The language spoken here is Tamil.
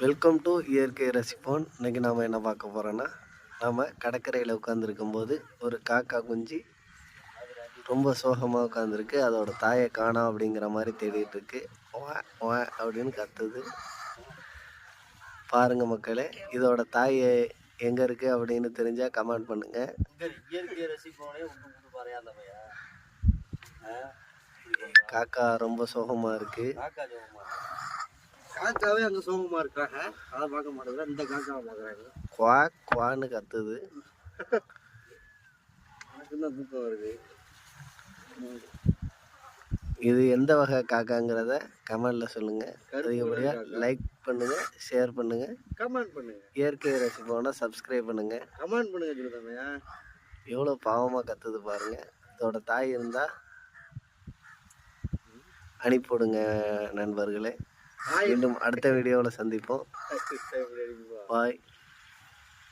வெல்கம் டு இயற்கை ரசிப்போன். இன்றைக்கி நாம் என்ன பார்க்க போகிறோன்னா, நாம் கடற்கரையில் உட்காந்துருக்கும்போது ஒரு காக்கா குஞ்சு ரொம்ப சோகமாக உட்காந்துருக்கு. அதோட தாயை காணோம் அப்படிங்கிற மாதிரி தேடிட்டு இருக்கு. வா வா அப்படின்னு கத்துது. பாருங்கள் மக்களே, இதோட தாய் எங்கே இருக்குது அப்படின்னு தெரிஞ்சால் கமெண்ட் பண்ணுங்கள். இயற்கை ரசிப்போனே காக்கா ரொம்ப சோகமாக இருக்குது. காக்காவே அங்கே சோகமாக இருக்காங்க, அதை பார்க்க மாட்டேங்கிறேன். இந்த காக்காவை பார்க்குறாங்க, குவா குவான்னு கத்துது. எனக்கு தான் தூக்கம் வருது. இது எந்த வகை காக்காங்கிறத கமெண்டில் சொல்லுங்கள். அதிகப்படியாக லைக் பண்ணுங்கள், ஷேர் பண்ணுங்கள், கமெண்ட் பண்ணுங்கள். இயற்கை ரசிப்போனா சப்ஸ்கிரைப் பண்ணுங்கள், கமெண்ட் பண்ணுங்கள். சொல்லுதாமையா எவ்வளோ பாவமாக கத்துது பாருங்கள். இதோட தாய் இருந்தால் அனுப்பிவிடுங்க நண்பர்களே. மீண்டும் அடுத்த வீடியோவில் சந்திப்போம். பாய்.